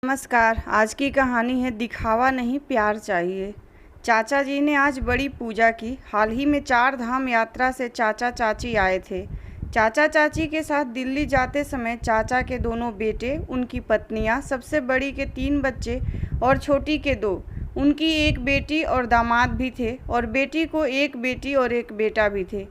नमस्कार। आज की कहानी है दिखावा नहीं प्यार चाहिए। चाचा जी ने आज बड़ी पूजा की। हाल ही में 4 धाम यात्रा से चाचा चाची आए थे। चाचा चाची के साथ दिल्ली जाते समय चाचा के दोनों बेटे, उनकी पत्नियां, सबसे बड़ी के 3 बच्चे और छोटी के 2, उनकी एक बेटी और दामाद भी थे और बेटी को एक बेटी और एक बेटा भी थे।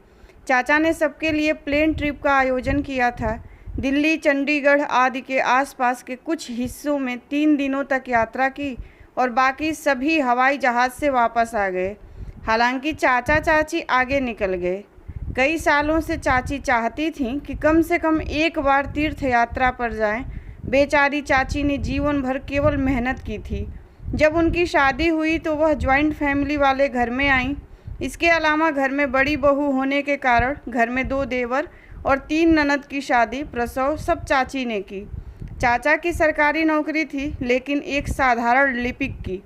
चाचा ने सबके लिए प्लेन ट्रिप का आयोजन किया था। दिल्ली, चंडीगढ़ आदि के आसपास के कुछ हिस्सों में 3 दिनों तक यात्रा की और बाकी सभी हवाई जहाज़ से वापस आ गए। हालांकि चाचा चाची आगे निकल गए। कई सालों से चाची चाहती थीं कि कम से कम एक बार तीर्थ यात्रा पर जाएं। बेचारी चाची ने जीवन भर केवल मेहनत की थी। जब उनकी शादी हुई तो वह ज्वाइंट फैमिली वाले घर में आईं। इसके अलावा घर में बड़ी बहू होने के कारण घर में 2 देवर और 3 ननद की शादी, प्रसव सब चाची ने की। चाचा की सरकारी नौकरी थी, लेकिन एक साधारण लिपिक की।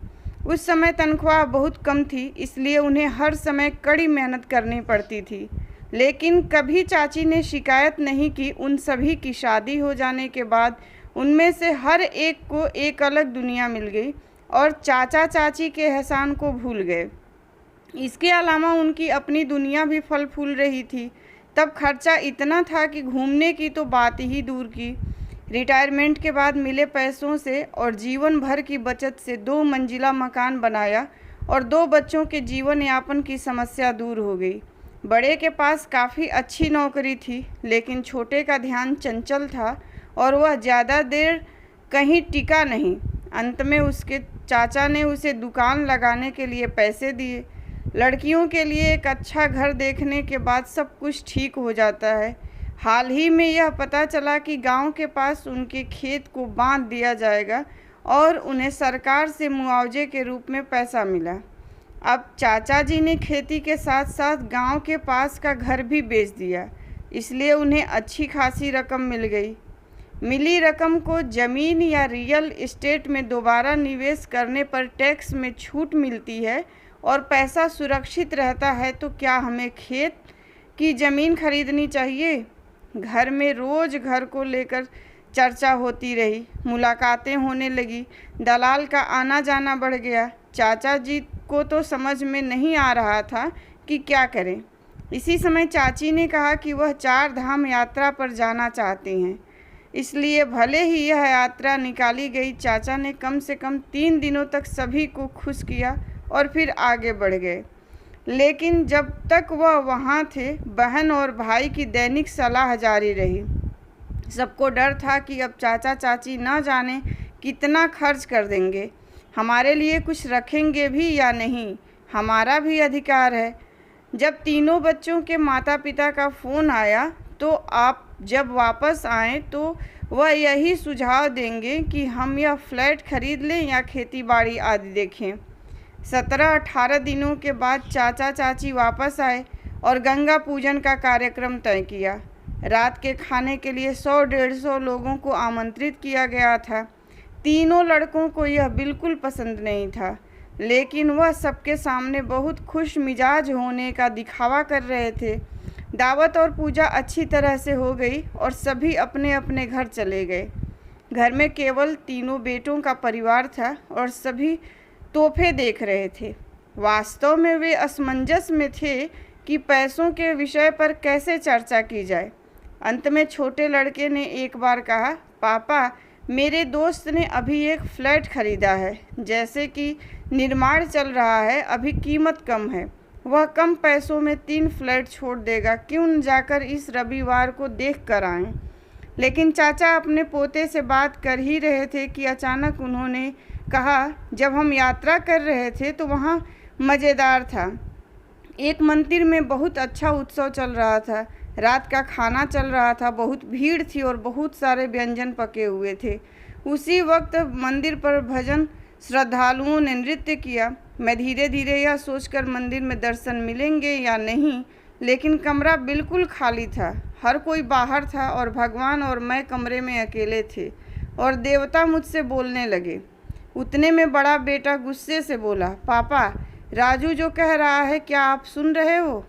उस समय तनख्वाह बहुत कम थी, इसलिए उन्हें हर समय कड़ी मेहनत करनी पड़ती थी। लेकिन कभी चाची ने शिकायत नहीं की। उन सभी की शादी हो जाने के बाद उनमें से हर एक को एक अलग दुनिया मिल गई और चाचा चाची के एहसान को भूल गए। इसके अलावा उनकी अपनी दुनिया भी फल फूल रही थी। तब खर्चा इतना था कि घूमने की तो बात ही दूर की। रिटायरमेंट के बाद मिले पैसों से और जीवन भर की बचत से 2 मंजिला मकान बनाया और 2 बच्चों के जीवन यापन की समस्या दूर हो गई। बड़े के पास काफ़ी अच्छी नौकरी थी, लेकिन छोटे का ध्यान चंचल था और वह ज़्यादा देर कहीं टिका नहीं। अंत में उसके चाचा ने उसे दुकान लगाने के लिए पैसे दिए। लड़कियों के लिए एक अच्छा घर देखने के बाद सब कुछ ठीक हो जाता है। हाल ही में यह पता चला कि गांव के पास उनके खेत को बांध दिया जाएगा और उन्हें सरकार से मुआवजे के रूप में पैसा मिला। अब चाचा जी ने खेती के साथ साथ गांव के पास का घर भी बेच दिया, इसलिए उन्हें अच्छी खासी रकम मिल गई। मिली रकम को ज़मीन या रियल एस्टेट में दोबारा निवेश करने पर टैक्स में छूट मिलती है और पैसा सुरक्षित रहता है। तो क्या हमें खेत की ज़मीन खरीदनी चाहिए? घर में रोज़ घर को लेकर चर्चा होती रही। मुलाकातें होने लगी। दलाल का आना जाना बढ़ गया। चाचा जी को तो समझ में नहीं आ रहा था कि क्या करें। इसी समय चाची ने कहा कि वह 4 धाम यात्रा पर जाना चाहते हैं, इसलिए भले ही यह यात्रा निकाली गई। चाचा ने कम से कम 3 दिनों तक सभी को खुश किया और फिर आगे बढ़ गए। लेकिन जब तक वह वहाँ थे, बहन और भाई की दैनिक सलाह जारी रही। सबको डर था कि अब चाचा चाची न जाने कितना खर्च कर देंगे, हमारे लिए कुछ रखेंगे भी या नहीं, हमारा भी अधिकार है। जब तीनों बच्चों के माता पिता का फ़ोन आया तो आप जब वापस आएँ तो वह यही सुझाव देंगे कि हम यह फ्लैट खरीद लें या खेती बाड़ी आदि देखें। 17-18 दिनों के बाद चाचा चाची वापस आए और गंगा पूजन का कार्यक्रम तय किया। रात के खाने के लिए 100-150 लोगों को आमंत्रित किया गया था। तीनों लड़कों को यह बिल्कुल पसंद नहीं था, लेकिन वह सबके सामने बहुत खुश मिजाज होने का दिखावा कर रहे थे। दावत और पूजा अच्छी तरह से हो गई और सभी अपने अपने घर चले गए। घर में केवल तीनों बेटों का परिवार था और सभी तोहफे देख रहे थे। वास्तव में वे असमंजस में थे कि पैसों के विषय पर कैसे चर्चा की जाए। अंत में छोटे लड़के ने एक बार कहा, पापा, मेरे दोस्त ने अभी एक फ्लैट खरीदा है, जैसे कि निर्माण चल रहा है, अभी कीमत कम है, वह कम पैसों में 3 फ्लैट छोड़ देगा, क्यों न जाकर इस रविवार को देख कर आएँ। लेकिन चाचा अपने पोते से बात कर ही रहे थे कि अचानक उन्होंने कहा, जब हम यात्रा कर रहे थे तो वहाँ मज़ेदार था। एक मंदिर में बहुत अच्छा उत्सव चल रहा था। रात का खाना चल रहा था, बहुत भीड़ थी और बहुत सारे व्यंजन पके हुए थे। उसी वक्त मंदिर पर भजन, श्रद्धालुओं ने नृत्य किया। मैं धीरे धीरे यह सोचकर मंदिर में दर्शन मिलेंगे या नहीं, लेकिन कमरा बिल्कुल खाली था। हर कोई बाहर था और भगवान और मैं कमरे में अकेले थे और देवता मुझसे बोलने लगे। उतने में बड़ा बेटा गुस्से से बोला, पापा, राजू जो कह रहा है क्या आप सुन रहे हो?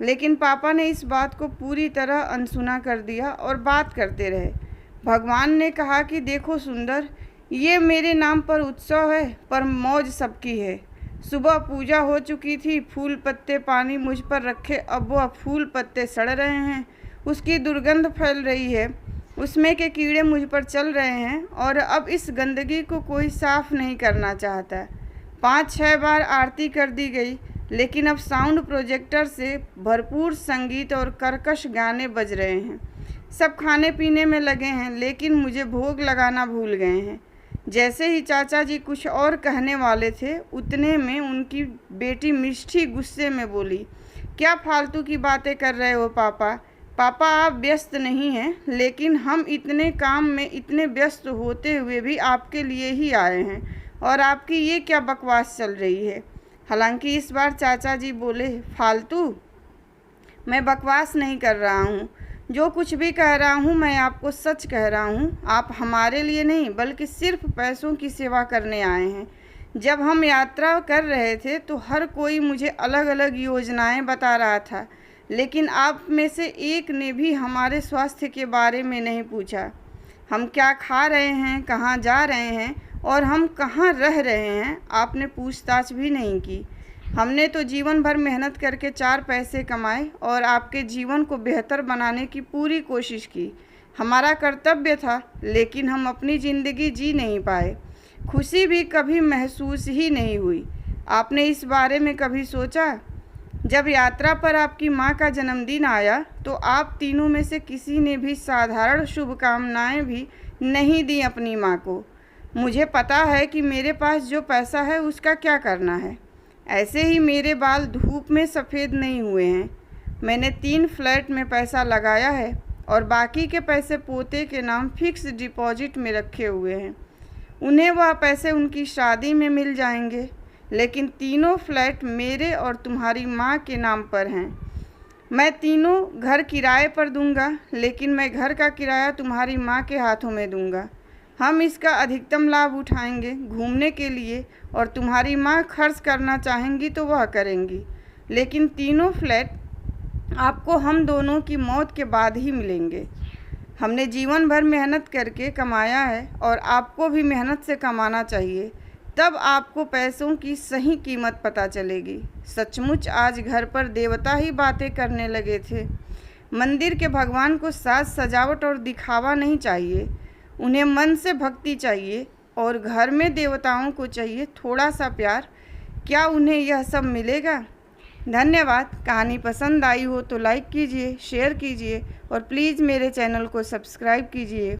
लेकिन पापा ने इस बात को पूरी तरह अनसुना कर दिया और बात करते रहे। भगवान ने कहा कि देखो सुंदर, ये मेरे नाम पर उत्सव है, पर मौज सबकी है। सुबह पूजा हो चुकी थी, फूल पत्ते पानी मुझ पर रखे, अब वह फूल पत्ते सड़ रहे हैं। उसकी दुर्गंध फैल रही है, उसमें के कीड़े मुझ पर चल रहे हैं और अब इस गंदगी को कोई साफ नहीं करना चाहता। 5-6 बार आरती कर दी गई, लेकिन अब साउंड प्रोजेक्टर से भरपूर संगीत और कर्कश गाने बज रहे हैं। सब खाने पीने में लगे हैं, लेकिन मुझे भोग लगाना भूल गए हैं। जैसे ही चाचा जी कुछ और कहने वाले थे, उतने में उनकी बेटी मिष्ठी गुस्से में बोली, क्या फालतू की बातें कर रहे हो पापा? पापा आप व्यस्त नहीं हैं, लेकिन हम इतने काम में इतने व्यस्त होते हुए भी आपके लिए ही आए हैं और आपकी ये क्या बकवास चल रही है? हालांकि इस बार चाचा जी बोले, फालतू? मैं बकवास नहीं कर रहा हूँ। जो कुछ भी कह रहा हूँ मैं आपको सच कह रहा हूँ। आप हमारे लिए नहीं बल्कि सिर्फ पैसों की सेवा करने आए हैं। जब हम यात्रा कर रहे थे तो हर कोई मुझे अलग अलग योजनाएं बता रहा था, लेकिन आप में से एक ने भी हमारे स्वास्थ्य के बारे में नहीं पूछा। हम क्या खा रहे हैं, कहाँ जा रहे हैं और हम कहाँ रह रहे हैं, आपने पूछताछ भी नहीं की। हमने तो जीवन भर मेहनत करके 4 पैसे कमाए और आपके जीवन को बेहतर बनाने की पूरी कोशिश की। हमारा कर्तव्य था, लेकिन हम अपनी ज़िंदगी जी नहीं पाए। खुशी भी कभी महसूस ही नहीं हुई। आपने इस बारे में कभी सोचा? जब यात्रा पर आपकी माँ का जन्मदिन आया तो आप तीनों में से किसी ने भी साधारण शुभकामनाएं भी नहीं दी अपनी माँ को। मुझे पता है कि मेरे पास जो पैसा है उसका क्या करना है। ऐसे ही मेरे बाल धूप में सफ़ेद नहीं हुए हैं। मैंने 3 फ्लैट में पैसा लगाया है और बाकी के पैसे पोते के नाम फिक्स डिपॉजिट में रखे हुए हैं। उन्हें वह पैसे उनकी शादी में मिल जाएंगे, लेकिन तीनों फ्लैट मेरे और तुम्हारी माँ के नाम पर हैं। मैं तीनों घर किराए पर दूंगा, लेकिन मैं घर का किराया तुम्हारी माँ के हाथों में दूंगा। हम इसका अधिकतम लाभ उठाएंगे घूमने के लिए, और तुम्हारी माँ खर्च करना चाहेंगी तो वह करेंगी, लेकिन तीनों फ्लैट आपको हम दोनों की मौत के बाद ही मिलेंगे। हमने जीवन भर मेहनत करके कमाया है और आपको भी मेहनत से कमाना चाहिए, तब आपको पैसों की सही कीमत पता चलेगी। सचमुच आज घर पर देवता ही बातें करने लगे थे। मंदिर के भगवान को साज सजावट और दिखावा नहीं चाहिए, उन्हें मन से भक्ति चाहिए, और घर में देवताओं को चाहिए थोड़ा सा प्यार। क्या उन्हें यह सब मिलेगा? धन्यवाद। कहानी पसंद आई हो तो लाइक कीजिए, शेयर कीजिए और प्लीज़ मेरे चैनल को सब्सक्राइब कीजिए।